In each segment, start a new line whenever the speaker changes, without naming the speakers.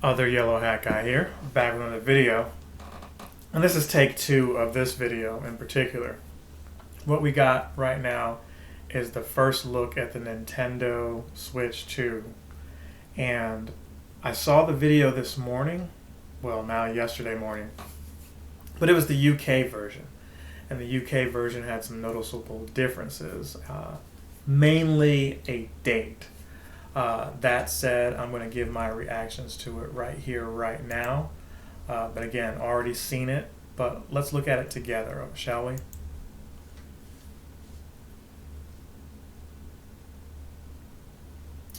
Other yellow hat guy here, back with another video. And this is take 2 of this video in particular. What we got right now is the first look at the Nintendo Switch 2. And I saw the video this morning, well now yesterday morning, but it was the UK version. And the UK version had some noticeable differences, mainly a date. That said, I'm going to give my reactions to it right here, right now. But again, already seen it, but let's look at it together, shall we?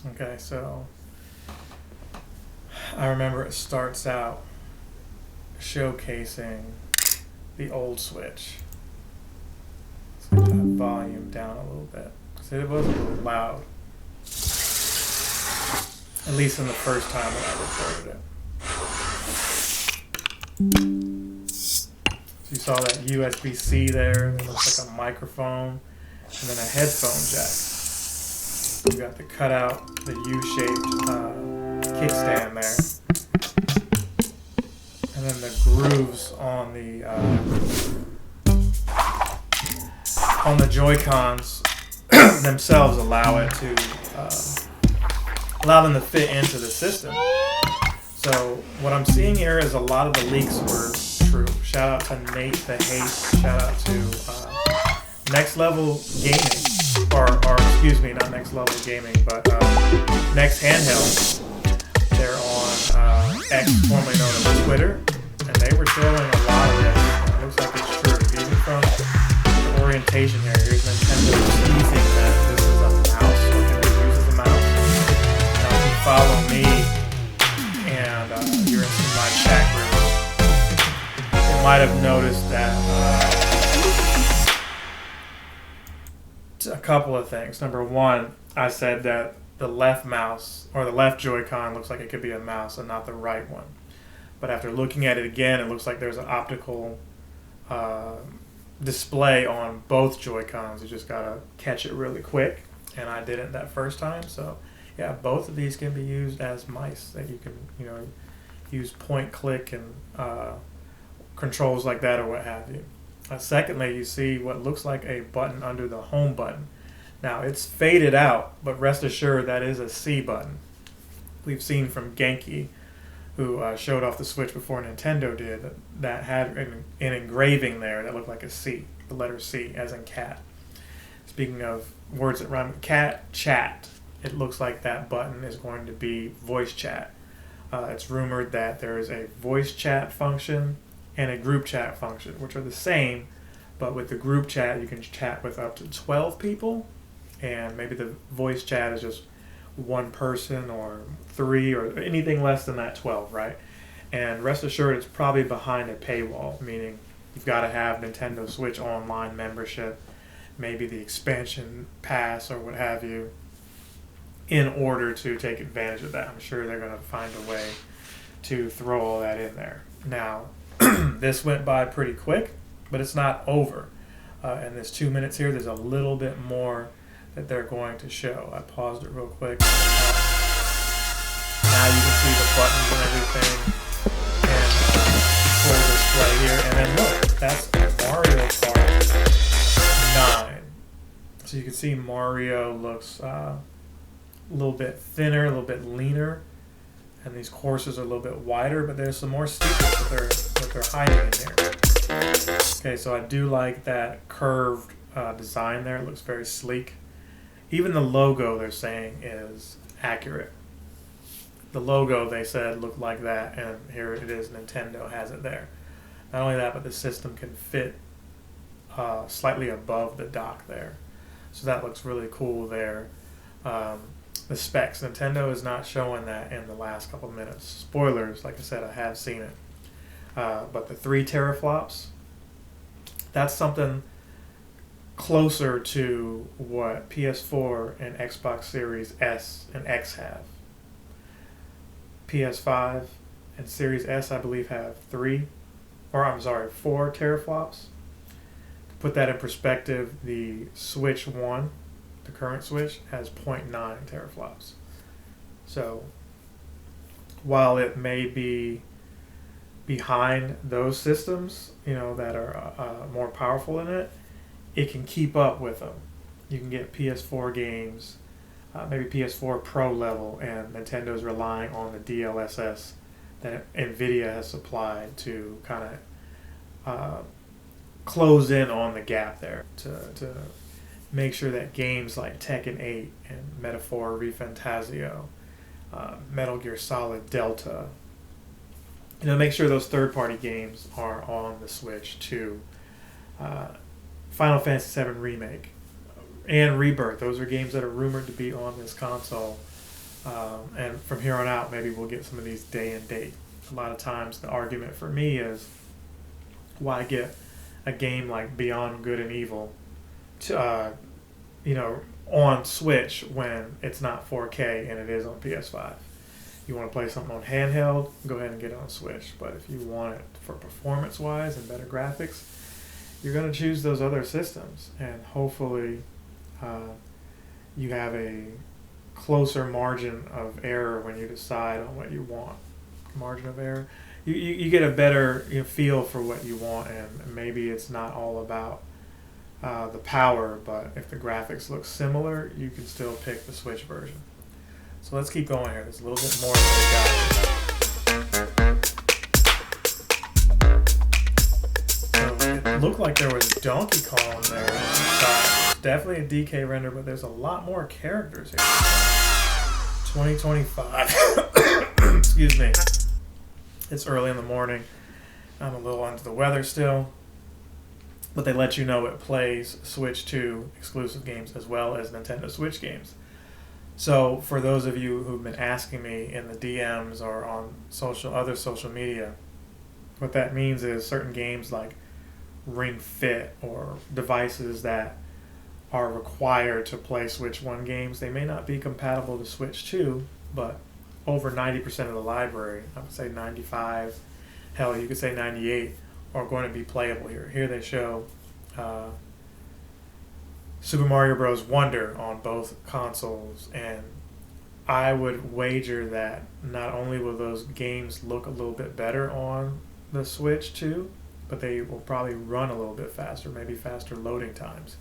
Okay, so I remember it starts out showcasing the old Switch. Let's get that volume down a little bit, because it was a little loud. At least in the first time that I recorded it. So you saw that USB-C there, it looks like a microphone, and then a headphone jack. You got the cutout, the U-shaped kickstand there. And then the grooves on the Joy-Cons themselves allow it to allow them to fit into the system. So what I'm seeing here is a lot of the leaks were true. Shout out to Nate the Hate. Shout out to Next Level Gaming, or excuse me, not Next Level Gaming, but Next Handheld. They're on X, formerly known as Twitter, and they were showing a lot of this. It looks like it's true, even from the orientation here. Here's Nintendo teasing that this is a mouse, or can use as a mouse. Follow me and you're in my chat room, you might have noticed that a couple of things. Number one, I said that the left mouse, or the left Joy-Con, looks like it could be a mouse and not the right one. But after looking at it again, it looks like there's an optical display on both Joy-Cons. You just gotta catch it really quick, and I didn't that first time, so yeah, both of these can be used as mice that you can, use point click and controls like that or what have you. Secondly, you see what looks like a button under the home button. Now it's faded out, but rest assured that is a C button. We've seen from Genki, who showed off the Switch before Nintendo did, that had an engraving there that looked like a C, the letter C, as in cat. Speaking of words that rhyme with cat, chat. It looks like that button is going to be voice chat. It's rumored that there is a voice chat function and a group chat function, which are the same, but with the group chat you can chat with up to 12 people, and maybe the voice chat is just one person or 3 or anything less than that 12, right? And rest assured it's probably behind a paywall, meaning you've got to have Nintendo Switch Online membership, maybe the expansion pass or what have you, in order to take advantage of that. I'm sure they're going to find a way to throw all that in there. Now, this went by pretty quick, but it's not over. In this 2 minutes here, there's a little bit more that they're going to show. I paused it real quick. Now you can see the buttons and everything, and full display here. And then look, that's Mario Kart 9. So you can see Mario looks a little bit thinner, a little bit leaner, and these courses are a little bit wider, but there's some more secrets that they're hiding in here. Okay, so I do like that curved design there. It looks very sleek. Even the logo, they're saying, is accurate. The logo, they said, looked like that, and here it is. Nintendo has it there. Not only that, but the system can fit slightly above the dock there. So that looks really cool there. The specs, Nintendo is not showing that in the last couple of minutes. Spoilers, like I said, I have seen it. But the 3 teraflops, that's something closer to what PS4 and Xbox Series S and X have. PS5 and Series S, I believe, have 4 teraflops. To put that in perspective, the Switch 1, the current Switch, has 0.9 teraflops. So while it may be behind those systems, that are more powerful in it, it can keep up with them. You can get PS4 games, maybe PS4 Pro level, and Nintendo's relying on the DLSS that NVIDIA has supplied to kind of close in on the gap there, to make sure that games like Tekken 8 and Metaphor ReFantazio, Metal Gear Solid Delta, make sure those third-party games are on the Switch too. Final Fantasy VII Remake and Rebirth, those are games that are rumored to be on this console. And from here on out, maybe we'll get some of these day and date. A lot of times the argument for me is, why get a game like Beyond Good and Evil to, on Switch when it's not 4K and it is on PS5? You want to play something on handheld, go ahead and get it on Switch. But if you want it for performance-wise and better graphics, you're going to choose those other systems. And hopefully you have a closer margin of error when you decide on what you want. Margin of error. You get a better feel for what you want, and maybe it's not all about the power, but if the graphics look similar, you can still pick the Switch version. So let's keep going here. There's a little bit more that we got. So it looked like there was Donkey Kong there. Definitely a DK render, but there's a lot more characters here. 2025. Excuse me. It's early in the morning. I'm a little under the weather still. But they let you know it plays Switch 2 exclusive games as well as Nintendo Switch games. So for those of you who've been asking me in the DMs or on other social media, what that means is certain games like Ring Fit or devices that are required to play Switch 1 games, they may not be compatible to Switch 2, but over 90% of the library, I would say 95, hell, you could say 98, are going to be playable here. Here they show Super Mario Bros. Wonder on both consoles, and I would wager that not only will those games look a little bit better on the Switch 2, but they will probably run a little bit faster, maybe faster loading times,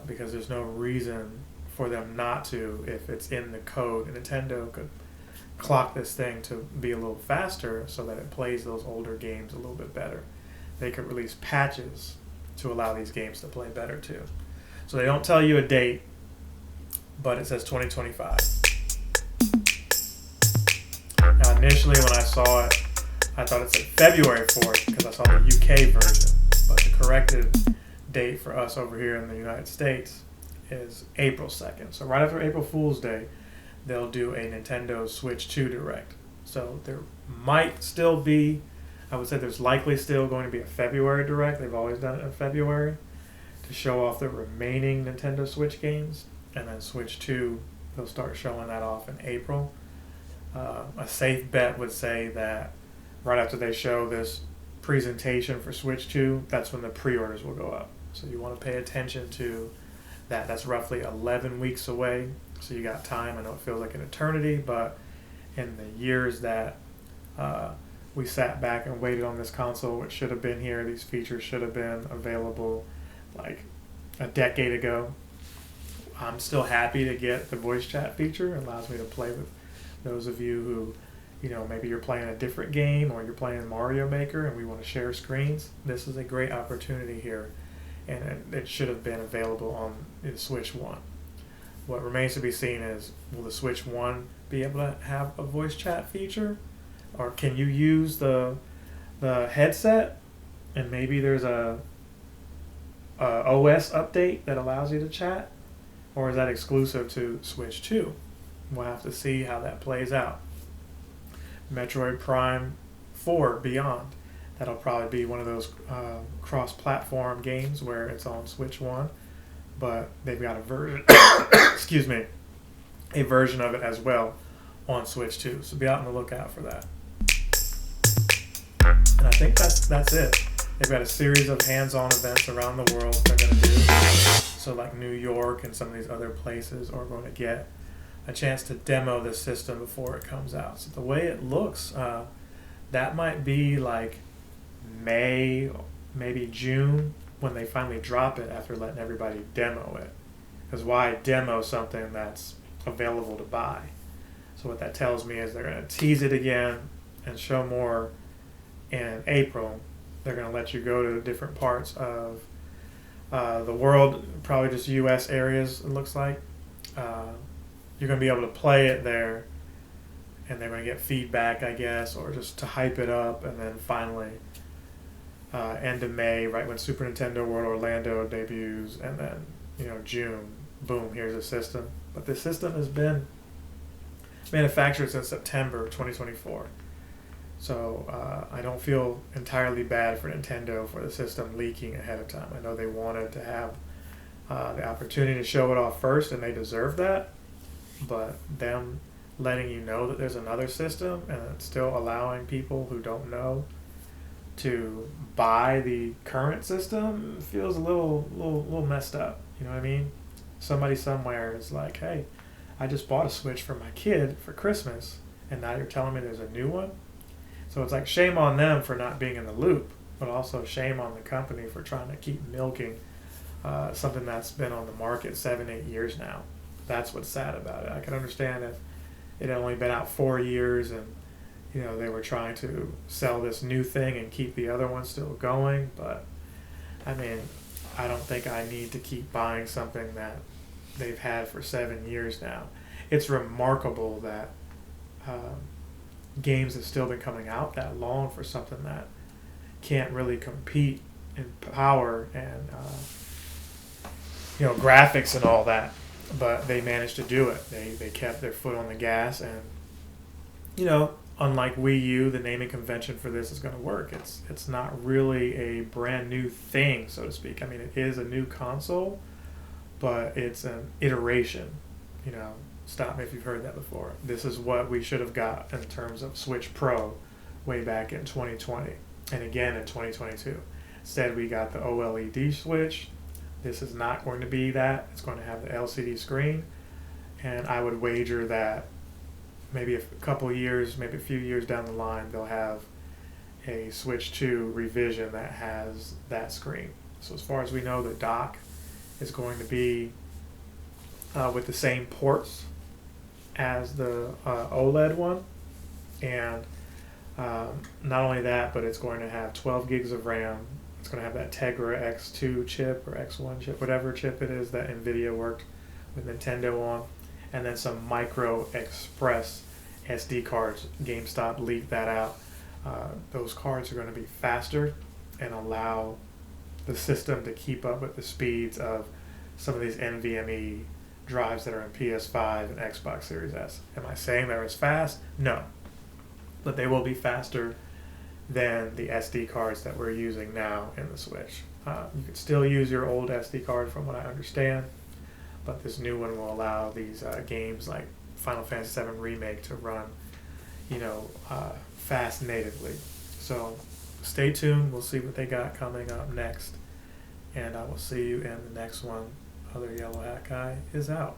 because there's no reason for them not to if it's in the code. And Nintendo could clock this thing to be a little faster so that it plays those older games a little bit better. They could release patches to allow these games to play better too. So they don't tell you a date, but it says 2025. Now initially when I saw it, I thought it said February 4th because I saw the UK version, but the corrected date for us over here in the United States is April 2nd. So right after April Fool's Day, they'll do a Nintendo Switch 2 Direct. So there might still be, I would say there's likely still going to be a February Direct. They've always done it in February to show off the remaining Nintendo Switch games. And then Switch 2, they'll start showing that off in April. A safe bet would say that right after they show this presentation for Switch 2, that's when the pre-orders will go up. So you want to pay attention to that. That's roughly 11 weeks away. So you got time. I know it feels like an eternity, but in the years that we sat back and waited on this console, which should have been here, these features should have been available like a decade ago. I'm still happy to get the voice chat feature. It allows me to play with those of you who, maybe you're playing a different game or you're playing Mario Maker and we want to share screens. This is a great opportunity here, and it should have been available on the Switch 1. What remains to be seen is, will the Switch 1 be able to have a voice chat feature? Or can you use the headset and maybe there's a OS update that allows you to chat? Or is that exclusive to Switch 2? We'll have to see how that plays out. Metroid Prime 4 Beyond. That'll probably be one of those cross-platform games where it's on Switch 1, but they've got a version, excuse me, a version of it as well on Switch 2. So be out on the lookout for that. And I think that's it. They've got a series of hands-on events around the world they're going to do. So like New York and some of these other places are going to get a chance to demo this system before it comes out. So the way it looks, that might be like May, maybe June, when they finally drop it after letting everybody demo it. Because why demo something that's available to buy? So what that tells me is they're going to tease it again and show more in April. They're going to let you go to different parts of the world, probably just U.S. areas, it looks like. You're going to be able to play it there, and they're going to get feedback, I guess, or just to hype it up, and then finally, end of May, right when Super Nintendo World Orlando debuts, and then, June, boom, here's a system. But this system has been manufactured since September 2024. So I don't feel entirely bad for Nintendo for the system leaking ahead of time. I know they wanted to have the opportunity to show it off first, and they deserve that. But them letting you know that there's another system and still allowing people who don't know to buy the current system feels a little messed up. You know what I mean? Somebody somewhere is like, hey, I just bought a Switch for my kid for Christmas, and now you're telling me there's a new one? So it's like shame on them for not being in the loop, but also shame on the company for trying to keep milking something that's been on the market 7-8 years now. That's what's sad about it. I can understand if it had only been out 4 years and they were trying to sell this new thing and keep the other one still going, but I mean, I don't think I need to keep buying something that they've had for 7 years now. It's remarkable that games have still been coming out that long for something that can't really compete in power and graphics and all that, but they managed to do it. They kept their foot on the gas, and unlike Wii U, the naming convention for this is going to work. It's not really a brand new thing, so to speak. I mean, it is a new console, but it's an iteration. Stop me if you've heard that before. This is what we should have got in terms of Switch Pro way back in 2020 and again in 2022. Instead, we got the OLED Switch. This is not going to be that. It's going to have the LCD screen, and I would wager that maybe a couple years, maybe a few years down the line, they'll have a Switch 2 revision that has that screen. So as far as we know, the dock is going to be with the same ports as the OLED one, and not only that, but it's going to have 12 gigs of RAM. It's going to have that Tegra X2 chip or X1 chip, whatever chip it is that NVIDIA worked with Nintendo on, and then some micro express SD cards. GameStop leaked that out. Those cards are going to be faster and allow the system to keep up with the speeds of some of these NVMe drives that are in PS5 and Xbox Series S. Am I saying they're as fast? No. But they will be faster than the SD cards that we're using now in the Switch. You can still use your old SD card from what I understand, but this new one will allow these games like Final Fantasy VII Remake to run, fast natively. So stay tuned. We'll see what they got coming up next, and I will see you in the next one. Other Yellow Hat Guy is out.